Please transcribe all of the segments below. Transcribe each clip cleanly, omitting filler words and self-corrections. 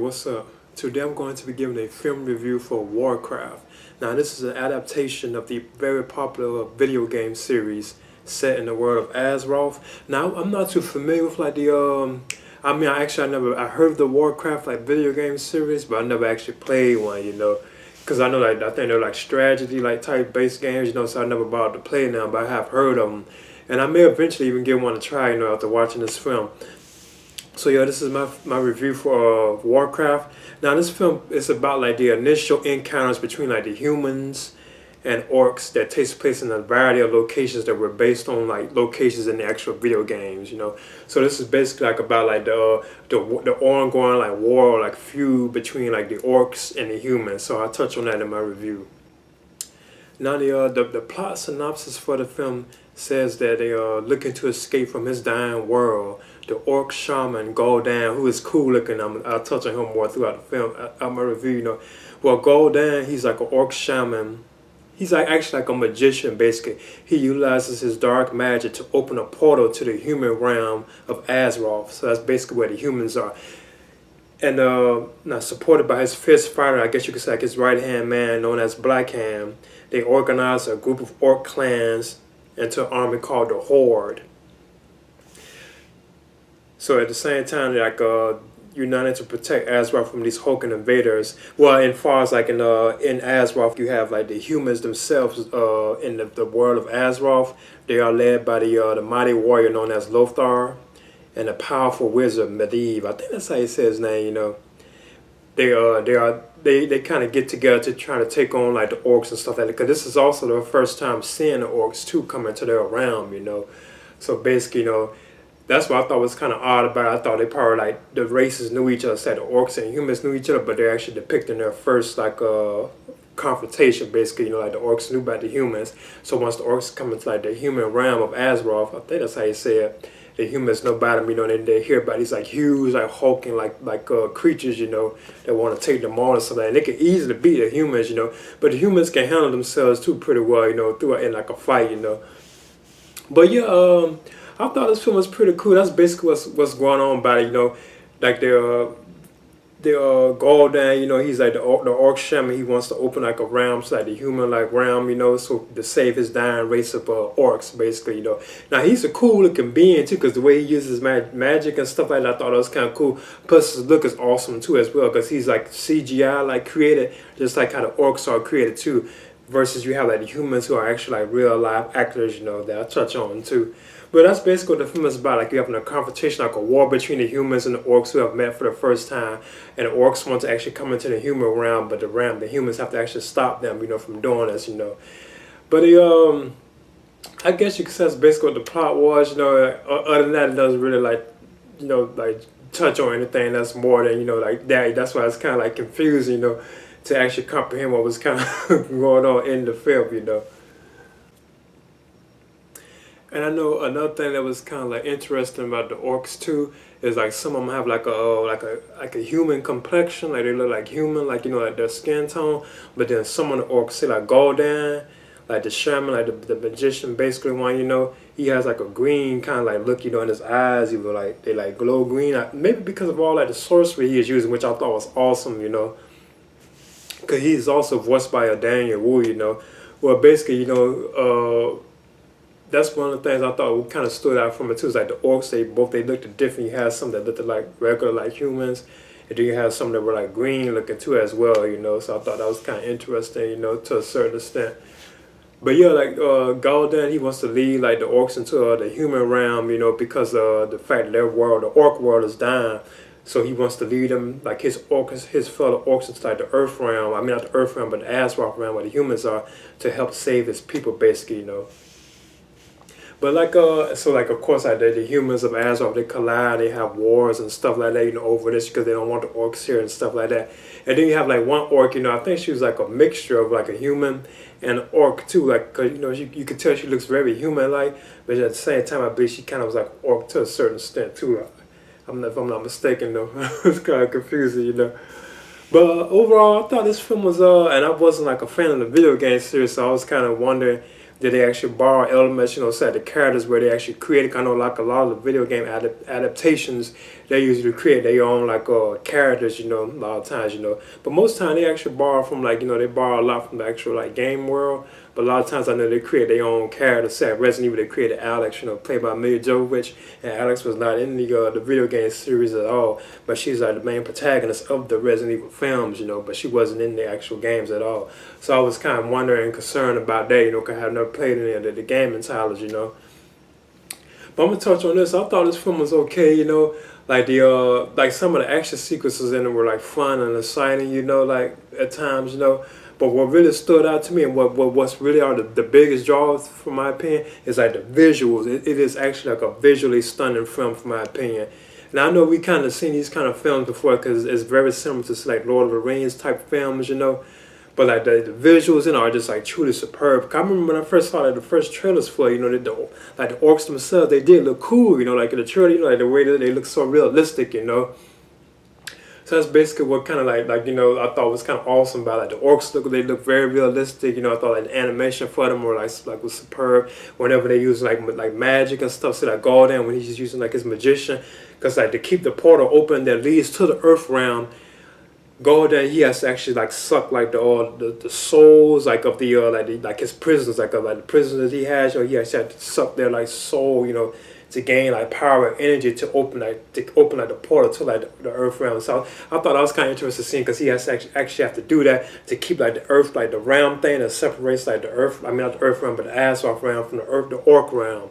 what's up? Today I'm going to be giving a film review for Warcraft. Now this is an adaptation of the very popular video game series set in the world of Azeroth. Now I'm not too familiar with like I heard of the Warcraft like video game series, but I never actually played one, because I know I think they're like strategy like type based games, so I never bothered to play them, but I have heard of them. And I may eventually even give one a try, after watching this film. So yeah, this is my review for Warcraft. Now this film is about like the initial encounters between like the humans and orcs that takes place in a variety of locations that were based on like locations in the actual video games, So this is basically like about like the ongoing like war or like feud between like the orcs and the humans. So I'll touch on that in my review. Now the plot synopsis for the film says that they are looking to escape from his dying world. The orc shaman Gul'dan, who is cool looking, I'll touch on him more throughout the film. I'm a review, Well, Gul'dan, he's like an orc shaman. He's like actually like a magician, basically. He utilizes his dark magic to open a portal to the human realm of Azeroth. So that's basically where the humans are. And now supported by his fist fighter, I guess you could say like his right-hand man known as Blackhand, they organized a group of orc clans into an army called the Horde. So at the same time, like united to protect Azeroth from these Hulking invaders. Well, in far as like in Azeroth, you have like the humans themselves in the world of Azeroth. They are led by the mighty warrior known as Lothar and the powerful wizard Medivh. I think that's how he says his name. They kind of get together to try to take on like the orcs and stuff like that. Because this is also the first time seeing the orcs too come into their realm. So basically, that's what I thought was kind of odd about it. I thought they probably like the races knew each other, said the orcs and humans knew each other, but they're actually depicting their first like confrontation. Basically, like the orcs knew about the humans. So once the orcs come into like the human realm of Azeroth, I think that's how you say it. The humans know about them, and they hear about these like huge, like hulking, like creatures, that want to take them on or something. And they can easily beat the humans, but the humans can handle themselves too pretty well, throughout in like a fight, But yeah, I thought this film was pretty cool. That's basically what's going on about it, like the Gul'dan, he's like the orc shaman. He wants to open like a realm, so like the human like realm, so to save his dying race of orcs, basically, Now he's a cool looking being too, because the way he uses magic and stuff like that, I thought it was kind of cool. Plus his look is awesome too as well, because he's like CGI like created, just like how the orcs are created too. Versus you have like the humans who are actually like real live actors, that I'll touch on too. But that's basically what the film is about. Like you're having a confrontation, like a war between the humans and the orcs who have met for the first time. And the orcs want to actually come into the human realm, but the humans have to actually stop them, from doing this, But I guess you could say that's basically what the plot was, Other than that, it doesn't really like, like touch on anything that's more than, like that. That's why it's kind of like confusing, to actually comprehend what was kind of going on in the film, And I know another thing that was kind of like interesting about the orcs too is like some of them have like a human complexion, like they look like human, like like their skin tone. But then some of the orcs, say like Gul'dan, like the shaman, like the magician, basically one, he has like a green kind of like look, in his eyes. He was like they like glow green, maybe because of all like the sorcery he is using, which I thought was awesome, because he's also voiced by a Daniel Wu, Well, basically, that's one of the things I thought kind of stood out from it too. Is like the orcs, they looked different. You had some that looked like regular like humans, and then you had some that were like green looking too as well. So I thought that was kind of interesting, to a certain extent. But yeah, like Gul'dan, he wants to lead like the orcs into the human realm, because the fact that their world, the orc world, is dying. So he wants to lead them, like his fellow orcs, into like the Earth realm. I mean, not the Earth realm, but the Azeroth realm, where the humans are, to help save his people, basically, But like so like of course like the humans of Azeroth, they collide, they have wars and stuff like that, over this because they don't want the orcs here and stuff like that. And then you have like one orc, I think she was like a mixture of like a human and an orc too, like cause you can tell she looks very human like, but at the same time I believe she kind of was like orc to a certain extent too. If I'm not mistaken though. It's kind of confusing, But overall, I thought this film was and I wasn't like a fan of the video game series, so I was kind of wondering did they actually borrow elements, set the characters where they actually created, kind of like a lot of the video game adaptations, they usually create their own like characters, a lot of times, but most time they actually borrow from like, they borrow a lot from the actual like game world, but a lot of times I know they create their own character set. Resident Evil, they created Alex, played by Mila Jovovich, and Alex was not in the video game series at all, but she's like the main protagonist of the Resident Evil films, but she wasn't in the actual games at all. So I was kind of wondering and concerned about that, because I have never played any of the gaming titles, But I'm gonna touch on this. I thought this film was okay, like like some of the action sequences in it were like fun and exciting, like at times, But what really stood out to me, and what's really are the biggest draws, from my opinion, is like the visuals. It is actually like a visually stunning film, from my opinion. And I know we kind of seen these kind of films before, because it's very similar to like Lord of the Rings type films, But like the visuals are just like truly superb. I remember when I first saw like the first trailers for it, like the orcs themselves, they did look cool, like in the trailer, like the way that they look so realistic, So that's basically what kind of like I thought was kind of awesome about like the orcs. They look very realistic. I thought like the animation for them were like was superb. Whenever they use like magic and stuff, so like Gordon when he's just using like his magician, because like to keep the portal open that leads to the Earth realm. Gordon, he has to actually like suck like the souls like of the like his prisoners, like of like the prisoners he has. He has to suck their like soul, to gain like power and energy to open like the portal to like the Earth realm. So I thought that was kind of interesting scene, because he has to actually have to do that to keep like the Earth, like the realm thing that separates like the Earth. I mean not the Earth realm, but the Azeroth realm from the Orc realm.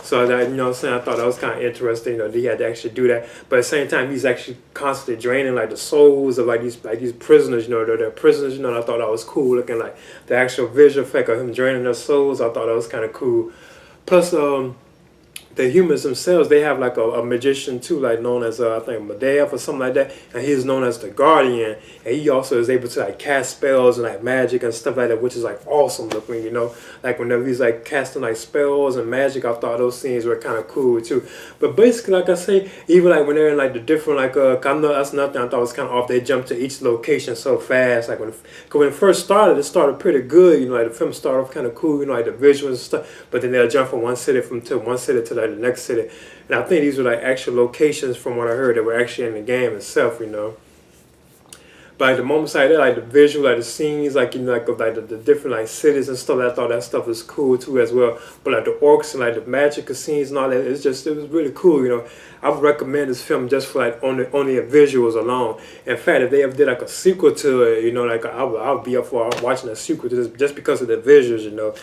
So that, I thought that was kind of interesting, that he had to actually do that. But at the same time, he's actually constantly draining like the souls of like these prisoners, they're prisoners, and I thought that was cool, looking like the actual visual effect of him draining their souls. I thought that was kind of cool. Plus, the humans themselves, they have like a magician too, like known as I think Medea or something like that, and he's known as the Guardian, and he also is able to like cast spells and like magic and stuff like that, which is like awesome looking, like whenever he's like casting like spells and magic. I thought those scenes were kind of cool too. But basically, like I say, even like when they're in like the different like I know that's nothing I thought was kind of off. They jumped to each location so fast, like when it first started, it started pretty good, like the film started off kind of cool, like the visuals and stuff, but then they'll jump from one city to like the next city, and I think these were like actual locations from what I heard that were actually in the game itself, But like the moments like that, like the visual, like the scenes, like like of like the different like cities and stuff, I thought that stuff was cool too as well. But like the orcs and like the magic scenes and all that, it was really cool, I would recommend this film just for like only the visuals alone. In fact, if they ever did like a sequel to it, like I would be up for watching a sequel to this just because of the visuals,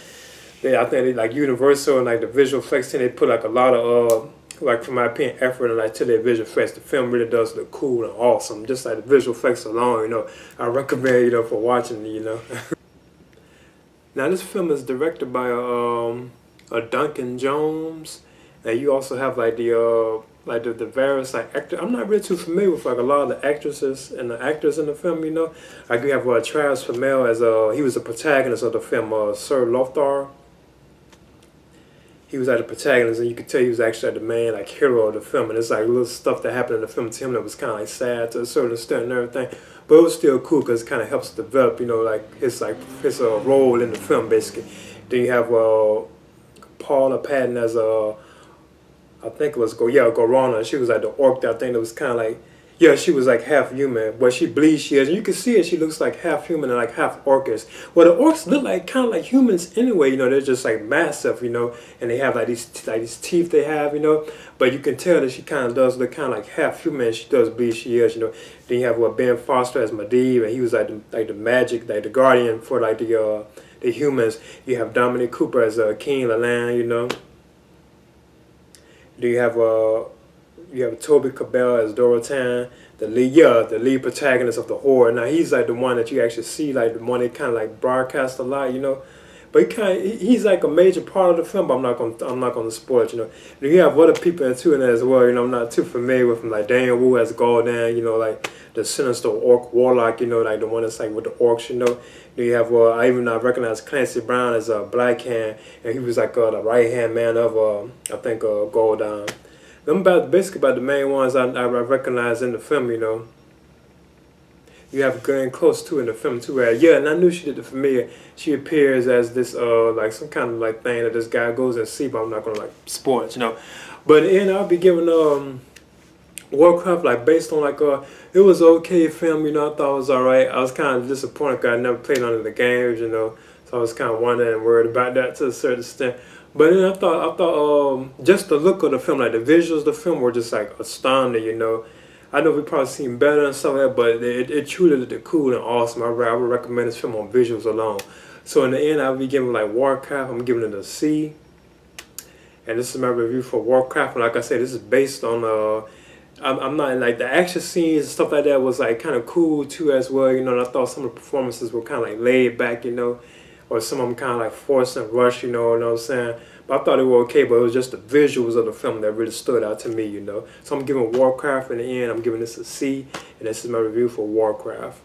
I think they like Universal and like the visual effects team, they put like a lot of like from my opinion effort and like to their visual effects. The film really does look cool and awesome. Just like the visual effects alone, I recommend for watching it, Now this film is directed by a Duncan Jones, and you also have like the various like actors. I'm not really too familiar with like a lot of the actresses and the actors in the film, Like we have Travis Fimmel as he was the protagonist of the film, Sir Lothar. He was like the protagonist, and you could tell he was actually like the main like hero of the film. And it's like little stuff that happened in the film to him that was kind of like sad to a certain extent and everything, but it was still cool because it kind of helps develop, like his role in the film basically. Then you have Paula Patton as I think it was Gorana. She was like the orc that I think that was kind of like, yeah, she was like half human, but she believes she is. And you can see it, she looks like half human and like half orcish. Well, the orcs look like kind of like humans anyway, they're just like massive, and they have like these teeth they have, But you can tell that she kind of does look kind of like half human, and she does believe she is, Then you have Ben Foster as Medivh, and he was like the magic, like the guardian for like the humans. You have Dominic Cooper as King Leland, Do you have Toby Cabell as Dorotan, the lead protagonist of the horror. Now he's like the one that you actually see, like the one they kind of like broadcast a lot, But he's like a major part of the film. But I'm not gonna spoil it, Then you have other people into it as well, I'm not too familiar with them, like Daniel Wu as Gul'dan, like the sinister orc warlock, like the one that's like with the orcs, Then you have I recognize Clancy Brown as Black Hand, and he was like the right hand man of I think Gul'dan. Them basically about the main ones I recognize in the film, you have getting close to in the film too. Yeah, and I knew she did the familiar. She appears as this like some kind of like thing that this guy goes and see, but I'm not gonna like spoil it, you know. But in the end, I'll be giving Warcraft like based on like it was okay film, you know. I thought it was alright. I was kind of disappointed because I never played none of the games, you know. So I was kind of wondering and worried about that to a certain extent. But then I thought just the look of the film, like the visuals of the film were just like astounding, you know. I know we probably seen better and stuff like that, but it truly looked cool and awesome. I would recommend this film on visuals alone. So in the end, I'll be giving like Warcraft, I'm giving it a C. And this is my review for Warcraft. And like I said, this is based on I'm not like the action scenes and stuff like that was like kind of cool too as well, you know. And I thought some of the performances were kind of like laid back, you know, or some of them kind of like forced and rushed, you know what I'm saying. But I thought it was okay, but it was just the visuals of the film that really stood out to me, you know. So I'm giving Warcraft in the end, I'm giving this a C, and this is my review for Warcraft.